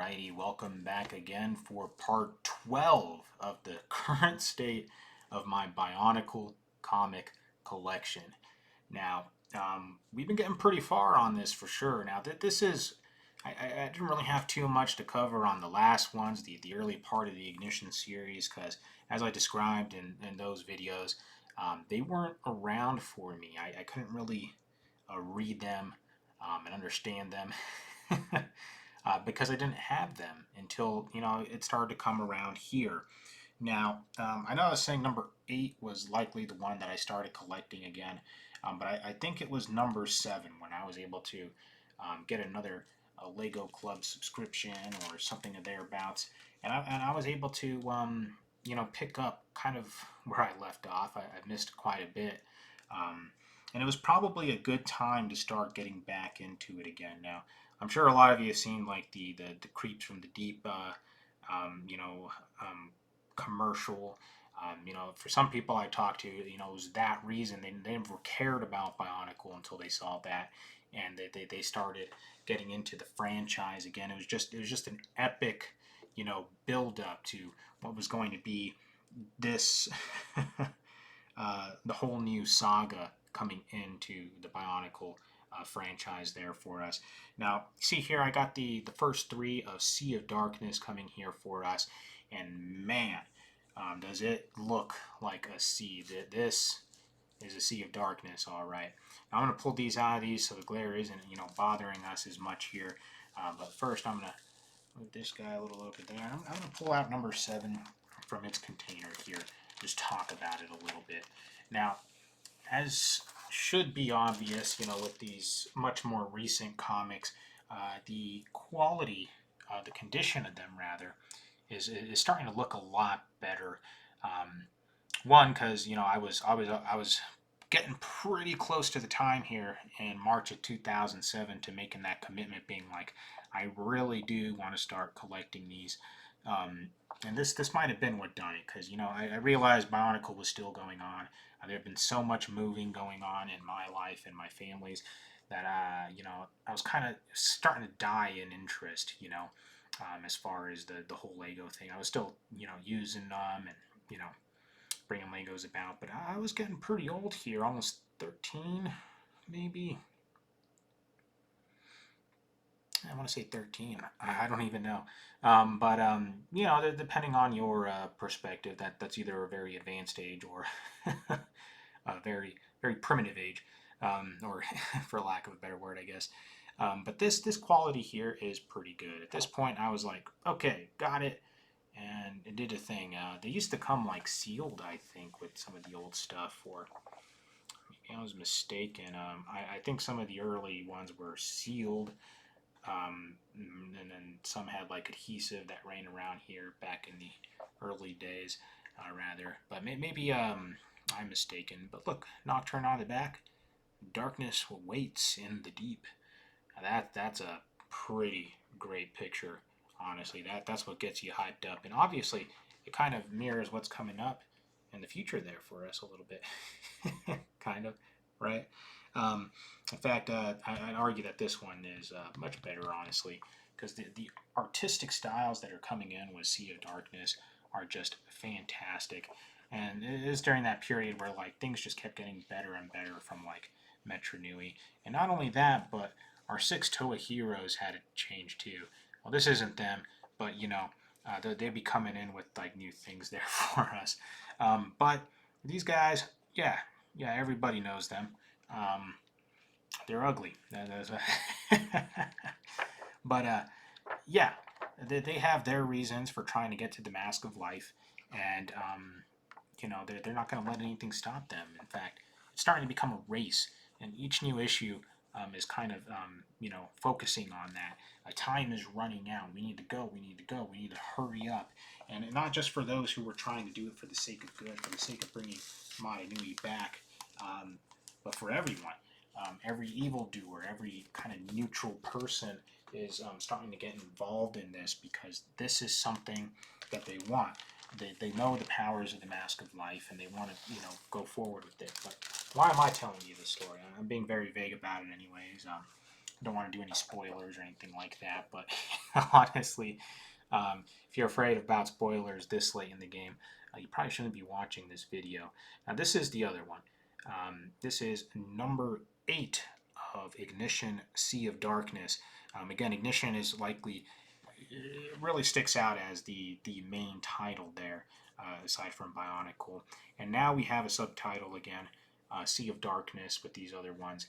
Alrighty, welcome back again for part 12 of the current state of my Bionicle comic collection. Now, we've been getting pretty far on this for sure. Now, this is, I didn't really have too much to cover on the last ones, the early part of the Ignition series, because as I described in those videos, they weren't around for me. I couldn't really read them and understand them. Because I didn't have them until it started to come around here. Now, I know I was saying number 8 was likely the one that I started collecting again, but I think it was number 7 when I was able to get another Lego Club subscription or something of thereabouts, and I was able to pick up kind of where I left off. I missed quite a bit. And it was probably a good time to start getting back into it again. Now, I'm sure a lot of you have seen like the Creeps from the Deep, commercial. For some people I talked to, it was that reason they never cared about Bionicle until they saw that, and they started getting into the franchise again. It was just an epic, build up to what was going to be this the whole new saga coming into the Bionicle franchise there for us. Now, see here, I got the first 3 of Sea of Darkness coming here for us, and man, does it look like a sea. This is a Sea of Darkness, all right. Now, I'm going to pull these out of these so the glare isn't, bothering us as much here. But first, I'm going to move this guy a little bit there. I'm going to pull out number 7 from its container here. Just talk about it a little bit. Now, as should be obvious, with these much more recent comics, the quality, the condition of them rather, is starting to look a lot better. One, because I was getting pretty close to the time here in March of 2007 to making that commitment, being like, I really do want to start collecting these. And this might have been what done it, because I realized Bionicle was still going on. There had been so much moving going on in my life and my family's that I was kind of starting to die in interest. As far as the whole Lego thing, I was still using them and bringing Legos about, but I was getting pretty old here, almost 13, maybe. I want to say 13. I don't even know. But depending on your perspective, that's either a very advanced age or a very, very primitive age, or for lack of a better word, I guess. But this quality here is pretty good. At this point, I was like, okay, got it, and it did a thing. They used to come like sealed, I think, with some of the old stuff, or maybe I was mistaken. I think some of the early ones were sealed. And then some had like adhesive that ran around here back in the early days, rather. But maybe I'm mistaken. But look, Nocturne on the back. Darkness waits in the deep. Now that's a pretty great picture. Honestly, that's what gets you hyped up, and obviously, it kind of mirrors what's coming up in the future there for us a little bit, kind of, right? In fact, I'd argue that this one is much better, honestly, because the artistic styles that are coming in with Sea of Darkness are just fantastic. And it is during that period where like things just kept getting better and better from like Metro Nui. And not only that, but our 6 Toa heroes had to change too. Well, this isn't them, but they'd be coming in with like new things there for us. But these guys, yeah, everybody knows them. They're ugly. But yeah, they have their reasons for trying to get to the Mask of Life, and they're not going to let anything stop them. In fact, it's starting to become a race, and each new issue is kind of focusing on that. Time is running out. We need to go. We need to go. We need to hurry up. And not just for those who were trying to do it for the sake of good, for the sake of bringing Mata Nui back, but for everyone. Every evildoer, every kind of neutral person is starting to get involved in this, because this is something that they want. They know the powers of the Mask of Life, and they want to go forward with it. But why am I telling you this story? I'm being very vague about it anyways. don't want to do any spoilers or anything like that, but honestly, if you're afraid about spoilers this late in the game, you probably shouldn't be watching this video. Now, this is the other one. This is number 8 of Ignition Sea of Darkness. Again, Ignition is likely, it really sticks out as the main title there, aside from Bionicle. And now we have a subtitle again, Sea of Darkness, with these other ones.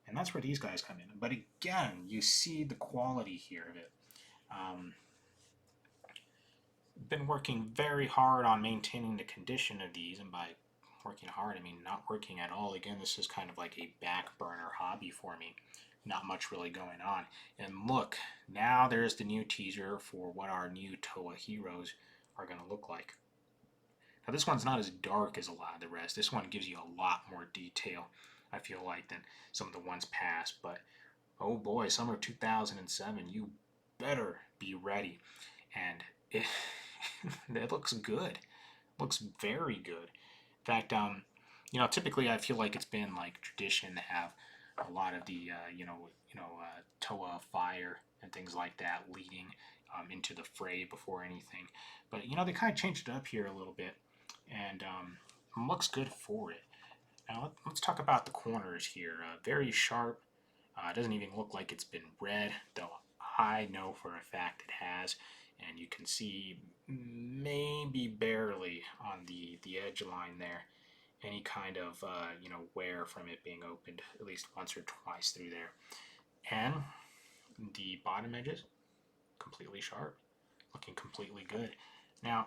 And that's where these guys come in. But again, you see the quality here of it. Been working very hard on maintaining the condition of these, and by working hard, I mean not working at all. Again, this is kind of like a back burner hobby for me. Not much really going on. And look, now there's the new teaser for what our new Toa heroes are going to look like. Now, this one's not as dark as a lot of the rest. This one gives you a lot more detail, I feel like, than some of the ones past. But, oh boy, summer 2007, you better be ready. And it looks good. Looks very good. In fact, typically I feel like it's been like tradition to have a lot of the, Toa fire and things like that leading into the fray before anything. But, they kind of changed it up here a little bit, and looks good for it. Now, let's talk about the corners here. Very sharp. Doesn't even look like it's been red, though I know for a fact it has. And you can see maybe barely on the edge line there any kind of wear from it being opened at least once or twice through there. And the bottom edges completely sharp, looking completely good. Now,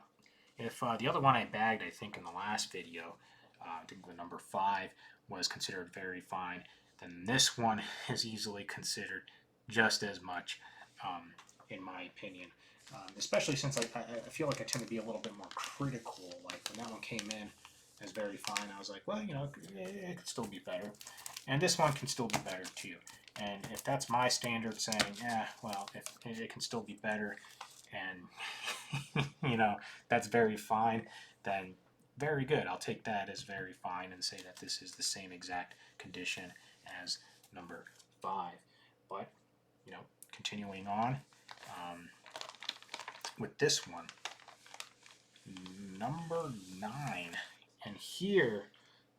if the other one I bagged, I think in the last video, I think the number 5 was considered very fine, then this one is easily considered just as much, in my opinion. Especially since I feel like I tend to be a little bit more critical. Like when that one came in as very fine, I was like, well, it could still be better. And this one can still be better too. And if that's my standard saying, well, if it can still be better, and that's very fine, then very good. I'll take that as very fine and say that this is the same exact condition as number 5. But, continuing on, with this one, number 9, and here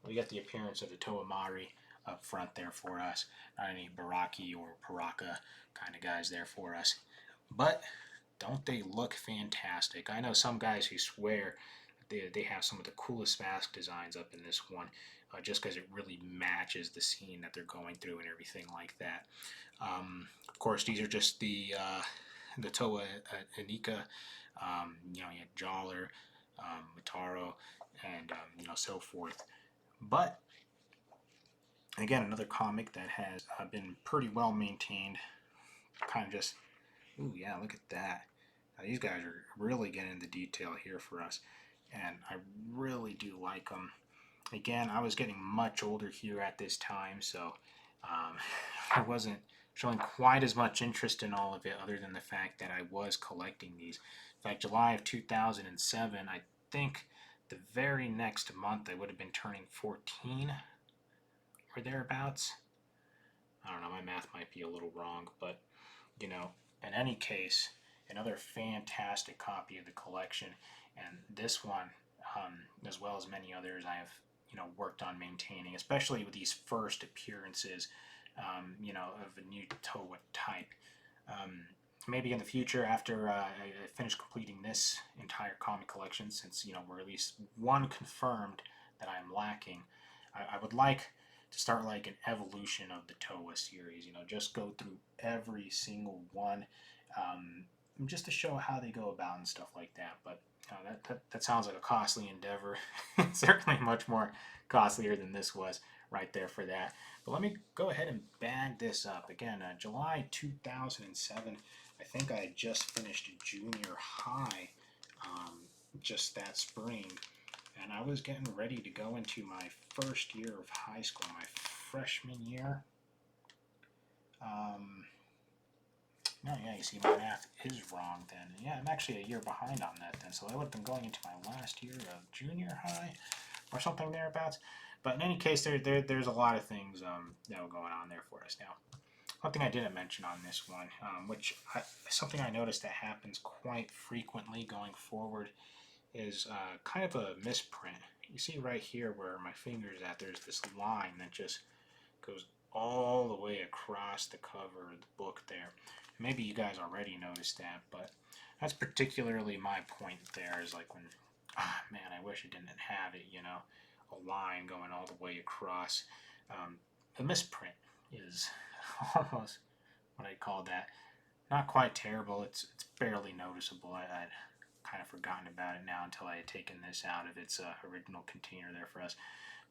we got the appearance of the Toa Mari up front there for us. Not any Baraki or Paraka kind of guys there for us, but don't they look fantastic? I know some guys who swear they have some of the coolest mask designs up in this one, just because it really matches the scene that they're going through and everything like that. Of course, these are just the Toa Anika, you had Jawler, Mataro, and so forth. But again, another comic that has been pretty well maintained. Kind of just, ooh yeah, look at that. Now, these guys are really getting into detail here for us, and I really do like them. Again, I was getting much older here at this time, so I wasn't showing quite as much interest in all of it, other than the fact that I was collecting these. In fact, July of 2007, I think the very next month I would have been turning 14 or thereabouts. I don't know, my math might be a little wrong, but in any case, another fantastic copy of the collection, and this one, as well as many others, I have worked on maintaining, especially with these first appearances, of a new Toa type. Maybe in the future, after I finish completing this entire comic collection, since we're at least one confirmed that I'm lacking, I would like to start like an evolution of the Toa series. Just go through every single one, just to show how they go about and stuff like that. But that sounds like a costly endeavor. Certainly much more costlier than this was right there for that. But let me go ahead and bag this up. Again, July 2007, I think I had just finished junior high just that spring. And I was getting ready to go into my first year of high school, my freshman year. No, yeah, you see, my math is wrong then. Yeah, I'm actually a year behind on that then, so I would have been going into my last year of junior high or something thereabouts. But in any case, there's a lot of things that were going on there for us. Now, one thing I didn't mention on this one, something I noticed that happens quite frequently going forward, is kind of a misprint. You see right here where my finger's at, there's this line that just goes all the way across the cover of the book there. Maybe you guys already noticed that, but that's particularly my point there, is like when, man, I wish it didn't have it, you know, a line going all the way across. A misprint is almost what I call that. Not quite terrible, it's barely noticeable. I'd kind of forgotten about it now until I had taken this out of its original container there for us.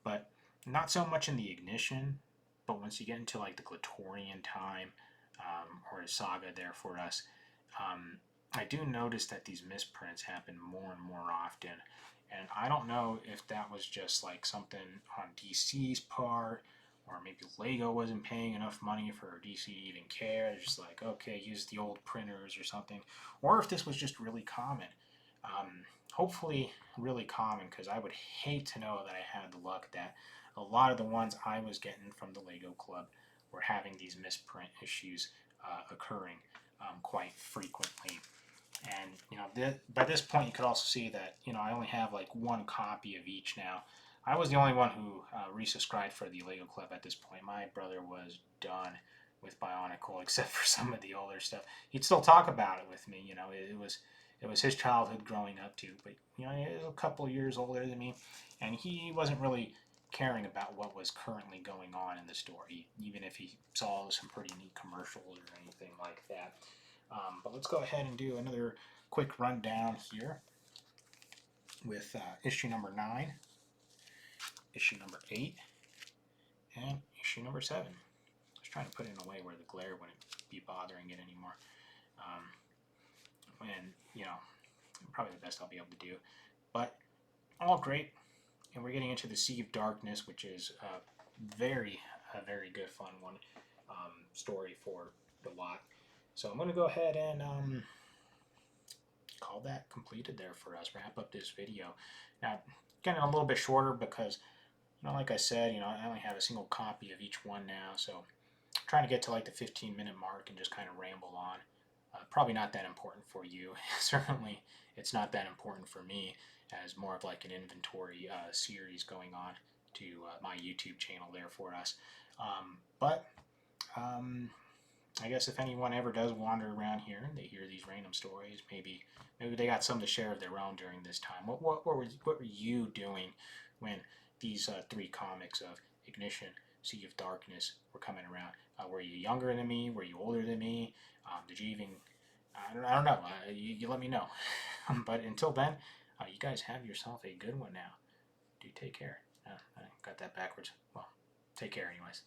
But not so much in the ignition, but once you get into like the Glatorian time, or a saga there for us, I do notice that these misprints happen more and more often. And I don't know if that was just like something on DC's part, or maybe Lego wasn't paying enough money for DC to even care. They're just like, okay, use the old printers or something. Or if this was just really common. Hopefully really common, because I would hate to know that I had the luck that a lot of the ones I was getting from the Lego Club were having these misprint issues occurring quite frequently. And you know, by this point, you could also see that I only have like one copy of each now. I was the only one who resubscribed for the Lego Club at this point. My brother was done with Bionicle, except for some of the older stuff. He'd still talk about it with me. It was his childhood growing up too. But he was a couple years older than me, and he wasn't really caring about what was currently going on in the story, even if he saw some pretty neat commercials or anything like that. But let's go ahead and do another quick rundown here with issue number 9, issue number 8, and issue number 7. I was trying to put it in a way where the glare wouldn't be bothering it anymore. And, probably the best I'll be able to do. But all great. And we're getting into the Sea of Darkness, which is a very good fun one, story for the lot. So I'm going to go ahead and call that completed there for us. Wrap up this video. Now, getting a little bit shorter because, like I said, I only have a single copy of each one now. So I'm trying to get to like the 15-minute mark and just kind of ramble on. Probably not that important for you. Certainly, it's not that important for me, as more of like an inventory series going on to my YouTube channel there for us. But I guess if anyone ever does wander around here and they hear these random stories, maybe they got some to share of their own during this time. What were you doing when these 3 comics of Ignition, Sea of Darkness were coming around? Were you younger than me? Were you older than me? Did you even... I don't know. You let me know. But until then, you guys have yourself a good one now. Do take care. I got that backwards. Well, take care anyways.